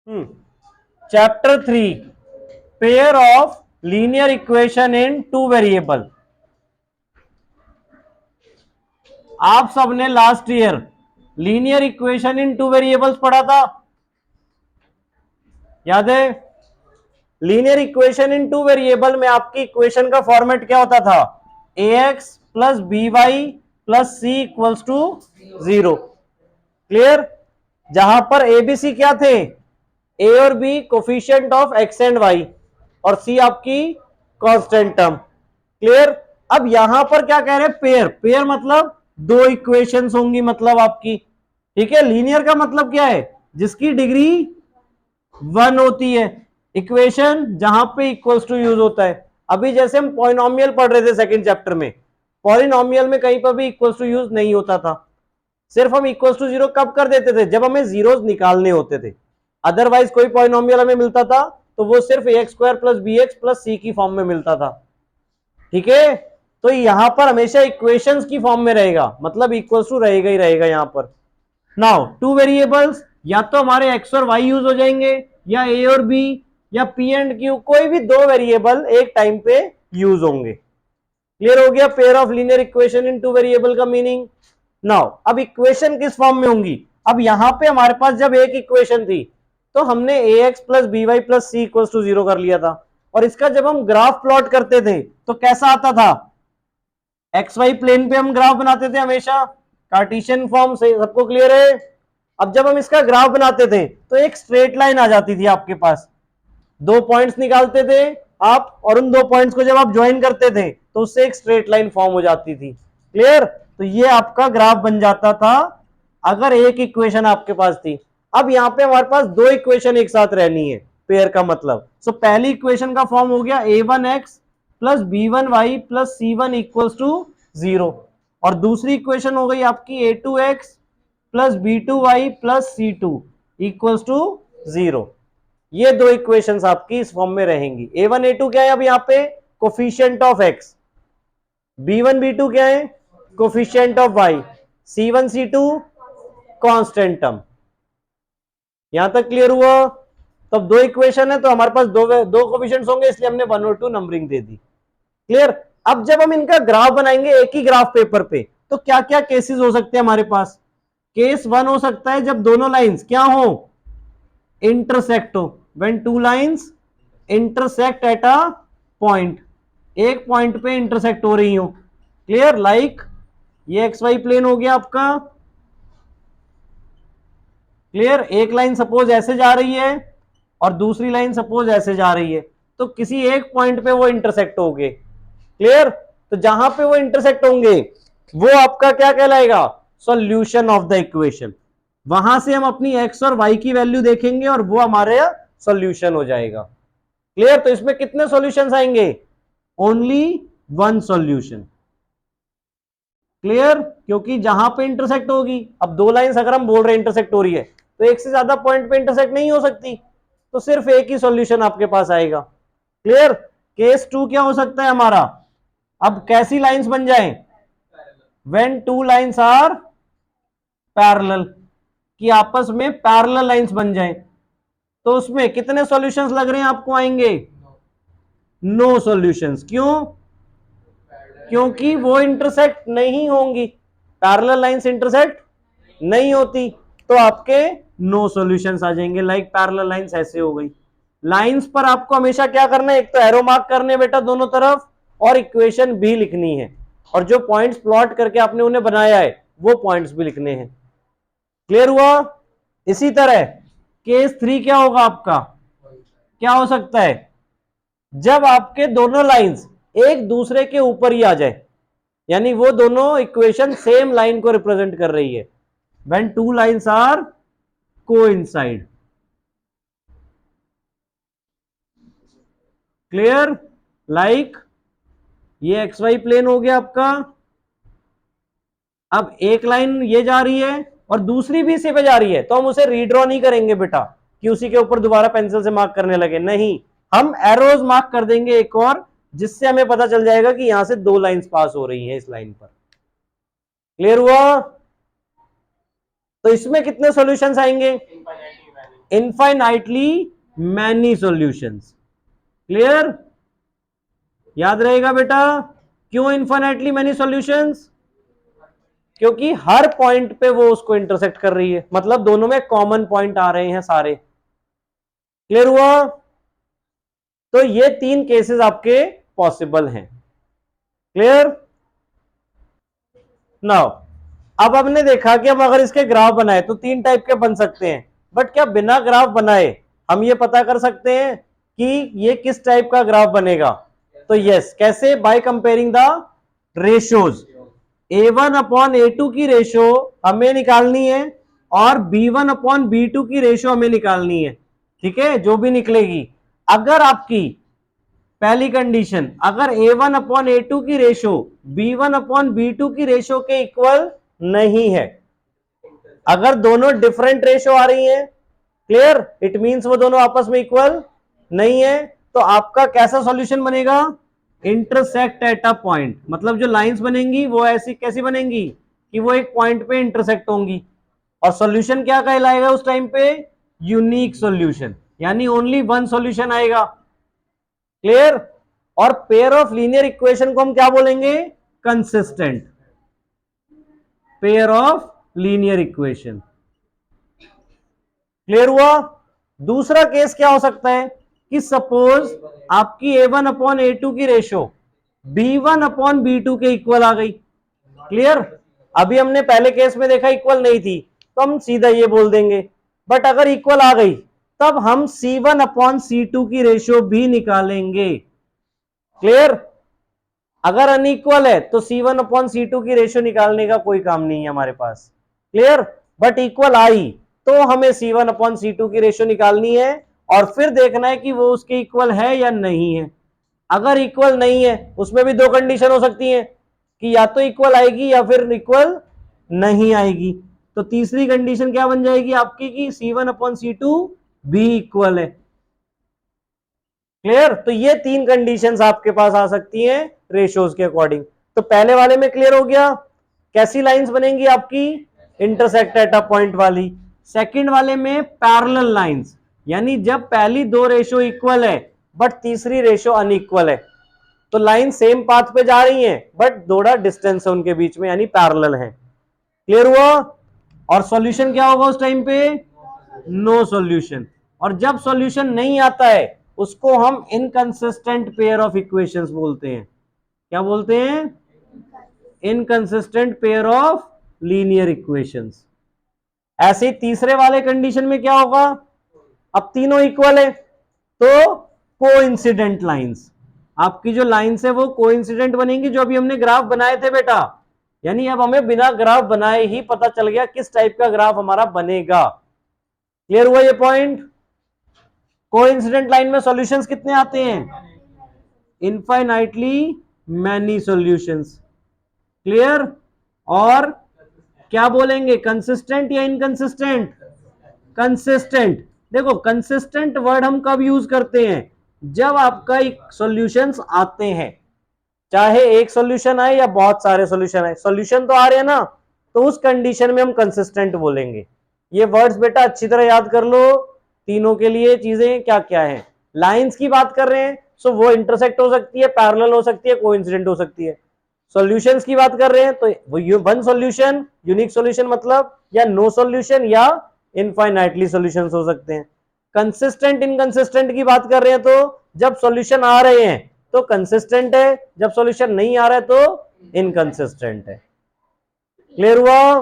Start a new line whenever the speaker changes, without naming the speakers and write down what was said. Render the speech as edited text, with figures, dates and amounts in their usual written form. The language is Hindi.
Chapter 3 pair of linear equation in two variable. आप सबने last year linear equation in two variables पढ़ा था, याद है? Linear equation in two variable में आपकी इक्वेशन का फॉर्मेट क्या होता था? A X plus B Y plus C equals to 0। Clear? जहां पर ए बी सी क्या थे? ए और B coefficient of X and Y और सी आपकी कांस्टेंट टर्म। क्लियर? अब यहां पर क्या कह रहे हैं? पेयर। पेयर मतलब दो इक्वेशंस होंगी, मतलब आपकी। ठीक है? लीनियर का मतलब क्या है? जिसकी डिग्री 1 होती है। इक्वेशन जहां पे इक्वल्स टू यूज होता है। अभी जैसे हम पॉलिनोमियल पढ़ रहे थे सेकंड चैप्टर में, पॉलिनोमियल में कहीं पर भी इक्वल्स टू यूज नहीं होता था। सिर्फ हम इक्वल्स टू 0 कब कर देते थे? जब हमें जीरोस निकालने होते थे। अदरवाइज कोई पॉलिनोमियल हमें मिलता था तो वो सिर्फ A X square plus B X plus C की फॉर्म में मिलता था। ठीक है? तो यहां पर हमेशा इक्वेशंस की फॉर्म में रहेगा, मतलब इक्वल्स टू रहेगा ही रहेगा यहां पर। नाउ टू वेरिएबल्स, या तो हमारे एक्स और वाई यूज हो जाएंगे, या ए और बी, या पी एंड क्यू, कोई भी दो वेरिएबल एक टाइम पे यूज होंगे। क्लियर हो गया pair of linear equation in two variable का मीनिंग? नाउ अब इक्वेशन किस फॉर्म में होंगी? अब यहां पे हमारे पास जब एक इक्वेशन थी तो हमने A X plus B Y plus C equal to 0 कर लिया था, और इसका जब हम ग्राफ प्लॉट करते थे तो कैसा आता था? एक्स वाई प्लेन पे हम ग्राफ बनाते थे हमेशा, कार्टेशियन फॉर्म से। सबको क्लियर है? अब जब हम इसका ग्राफ बनाते थे तो एक स्ट्रेट लाइन आ जाती थी आपके पास, दो पॉइंट्स निकालते थे आप, और उन दो पॉइंट्स को जब आप ज्वाइन करते थे तो उससे एक स्ट्रेट लाइन फॉर्म हो जाती थी। क्लियर? तो ये आपका ग्राफ बन जाता था अगर एक इक्वेशन आपके पास थी। अब यहां पे हमारे पास दो इक्वेशन एक साथ रहनी है, पेयर का मतलब। सो पहली इक्वेशन का फॉर्म हो गया a1x plus b1y plus c1 equals to 0, और दूसरी इक्वेशन हो गई आपकी a2x plus b2y plus c2 equals to 0। ये दो इक्वेशंस आपकी इस फॉर्म में रहेंगी। a1 a2 क्या है अब यहां पे? Coefficient of x। b1 b2 क्या है? Coefficient of y। c1 c2 constant term. यहां तक क्लियर हुआ? तब दो इक्वेशन है तो हमारे पास दो कोफिशिएंट्स होंगे, इसलिए हमने 1 और 2 नंबरिंग दे दी। क्लियर? अब जब हम इनका ग्राफ बनाएंगे एक ही ग्राफ पेपर पे तो क्या क्या केसेस हो सकते हैं हमारे पास? केस 1 हो सकता है जब दोनों लाइंस क्या हो? इंटरसेक्ट हो। When two lines intersect at a point, एक पॉइंट पे इंटरसेक्ट हो रही हो। क्लियर? लाइक ये एक्स वाई प्लेन हो गया आपका। क्लियर? एक लाइन सपोज ऐसे जा रही है और दूसरी लाइन सपोज ऐसे जा रही है, तो किसी एक पॉइंट पे वो इंटरसेक्ट होंगे। क्लियर? तो जहां पे वो इंटरसेक्ट होंगे वो आपका क्या कहलाएगा? Solution of the equation. वहां से हम अपनी एक्स और वाई की वैल्यू देखेंगे और वो हमारे सॉल्यूशन हो जाएगा। क्लियर? तो इसमें कितने सॉल्यूशंस आएंगे? Only one solution. क्लियर? क्योंकि जहां पे इंटरसेक्ट होगी, अब दो लाइंस अगर हम बोल रहे हैं इंटरसेक्ट हो रही है तो एक से ज्यादा पॉइंट पे इंटरसेक्ट नहीं हो सकती, तो सिर्फ एक ही सॉल्यूशन आपके पास आएगा। क्लियर? केस 2 क्या हो सकता है हमारा? अब कैसी लाइंस बन जाए? When two lines are parallel, कि आपस में पैरेलल लाइंस बन जाए, तो उसमें कितने सॉल्यूशंस लग रहे हैं आपको आएंगे? No solutions. क्यों? क्योंकि वो इंटरसेक्ट नहीं होंगी, पैरेलल लाइंस इंटरसेक्ट नहीं होती, तो आपके नो सॉल्यूशंस आ जाएंगे। लाइक पैरेलल लाइंस ऐसे हो गई। लाइंस पर आपको हमेशा क्या करना है? एक तो एरो मार्क करने बेटा दोनों तरफ, और इक्वेशन भी लिखनी है, और जो पॉइंट्स प्लॉट करके आपने उन्हें बनाया है वो पॉइंट्स भी लिखने हैं। क्लियर हुआ? इसी तरह केस 3 क्या होगा आपका? क्या हो सकता है? जब आपके दोनों लाइंस एक दूसरे के ऊपर ही आ जाए, यानी वो दोनों इक्वेशन सेम लाइन को रिप्रेजेंट कर रही है। When two lines are coincide. Clear? Like ये एक्स वाई प्लेन हो गया आपका। अब एक लाइन ये जा रही है और दूसरी भी इसी पे जा रही है, तो हम उसे रीड्रॉ नहीं करेंगे बेटा कि उसी के ऊपर दोबारा पेंसिल से मार्क करने लगे, नहीं, हम एरोज मार्क कर देंगे एक और, जिससे हमें पता चल जाएगा कि यहां से दो लाइंस पास हो रही हैं इस लाइन पर। क्लियर हुआ? तो इसमें कितने सॉल्यूशंस आएंगे? Infinitely many solutions. क्लियर? याद रहेगा बेटा, क्यों इनफाइनाइटली मैनी सॉल्यूशंस? क्योंकि हर पॉइंट पे वो उसको इंटरसेक्ट कर रही है, मतलब दोनों में कॉमन पॉइंट आ रहे हैं सारे। क्लियर हुआ? तो ये 3 केसेस आपके पॉसिबल हैं। क्लियर? नाउ अब हमने देखा कि हम अगर इसके ग्राफ बनाए तो 3 टाइप के बन सकते हैं, बट क्या बिना ग्राफ बनाए हम ये पता कर सकते हैं कि ये किस टाइप का ग्राफ बनेगा? तो यस, कैसे? By comparing the ratios. A1 upon A2 की रेशियो हमें निकालनी है और B1 अपॉन B2 की रेशियो हमें निकालनी है। ठीक है, जो भी निकलेगी, अगर आपकी पहली कंडीशन, अगर A1 अपॉन A2 की रेशियो B1 अपॉन B2 की रेशियो के इक्वल नहीं है, अगर दोनों डिफरेंट रेशियो आ रही है, क्लियर, इट मींस वो दोनों आपस में इक्वल नहीं है, तो आपका कैसा सॉल्यूशन बनेगा? Intersect at a point. मतलब जो लाइंस बनेंगी वो ऐसी कैसी बनेंगी कि वो एक पॉइंट पे इंटरसेक्ट होंगी, और सॉल्यूशन क्या कहलाएगा उस टाइम पे? यूनिक सॉल्यूशन, यानी ओनली वन सॉल्यूशन आएगा। क्लियर? और पेयर ऑफ लीनियर इक्वेशन को हम क्या बोलेंगे? Consistent pair of linear equation. Clear हुआ? दूसरा केस क्या हो सकता है कि सपोज आपकी A1 अपॉन A2 की रेशियो B1 अपॉन B2 के इक्वल आ गई। क्लियर? अभी हमने पहले केस में देखा इक्वल नहीं थी, तो हम सीधा ये बोल देंगे, बट अगर इक्वल आ गई तब हम C1 अपॉन C2 की रेशियो भी निकालेंगे। क्लियर? अगर अनइक्वल है तो C1 अपॉन C2 की रेशियो निकालने का कोई काम नहीं है हमारे पास। क्लियर? बट इक्वल आई तो हमें C1 अपॉन C2 की रेशियो निकालनी है और फिर देखना है कि वो उसके इक्वल है या नहीं है। अगर इक्वल नहीं है, उसमें भी 2 कंडीशन हो सकती हैं कि या तो इक्वल आएगी या फिर इक्वल नहीं आएगी। तो तीसरी कंडीशन क्या बन जाएगी आपकी कि C1 अपॉन C2 भी इक्वल है। क्लियर? तो ये 3 कंडीशंस आपके पास आ सकती हैं रेशियोज के अकॉर्डिंग। तो पहले वाले में क्लियर हो गया, कैसी लाइंस बनेंगी आपकी? इंटरसेक्ट एट अ पॉइंट वाली। सेकंड वाले में पैरेलल लाइंस, यानी जब पहली 2 रेशियो इक्वल है बट तीसरी रेशियो अनइक्वल है, तो लाइन सेम पाथ पे जा रही हैं बट थोड़ा डिस्टेंस है उनके बीच में, यानी पैरेलल है। क्लियर हुआ? और सॉल्यूशन क्या होगा उस टाइम पे? No solution. और जब सॉल्यूशन नहीं आता है उसको हम इनकंसिस्टेंट पेयर ऑफ इक्वेशंस बोलते हैं। क्या बोलते हैं? Inconsistent pair of linear equations. ऐसे ही तीसरे वाले कंडीशन में क्या होगा? अब तीनों इक्वल है तो कोइंसिडेंट लाइंस, आपकी जो लाइंस है वो कोइंसिडेंट बनेंगी, जो अभी हमने ग्राफ बनाए थे बेटा। यानी अब हमें बिना ग्राफ बनाए ही पता चल गया किस टाइप का ग्राफ हमारा बनेगा। क्लियर हुआ ये पॉइंट? कोइंसिडेंट लाइन में सॉल्यूशंस कितने आते हैं? Infinitely many solutions. क्लियर? और क्या बोलेंगे, कंसिस्टेंट या इनकंसिस्टेंट? कंसिस्टेंट। देखो कंसिस्टेंट वर्ड हम कब यूज करते हैं? जब आपका सॉल्यूशंस आते हैं, चाहे एक सॉल्यूशन आए या बहुत सारे सॉल्यूशन आए, सॉल्यूशन तो आ रहे हैं ना, तो उस कंडीशन में हम कंसिस्टेंट बोलेंगे। ये वर्ड्स बेटा अच्छी तरह याद कर लो, तीनों के लिए चीजें क्या क्या है। लाइंस की बात कर रहे हैं सो वो इंटरसेक्ट हो सकती है, पैरेलल हो सकती है, कोइंसिडेंट हो सकती है। सॉल्यूशंस की बात कर रहे हैं तो वो वन सॉल्यूशन, यूनिक सॉल्यूशन मतलब, या नो सॉल्यूशन या इनफाइनाइटली सॉल्यूशंस हो सकते हैं। कंसिस्टेंट इनकंसिस्टेंट की बात कर रहे हैं तो जब सॉल्यूशन आ रहे हैं तो कंसिस्टेंट है, जब सॉल्यूशन नहीं आ रहा है तो इनकंसिस्टेंट है। क्लियर हुआ?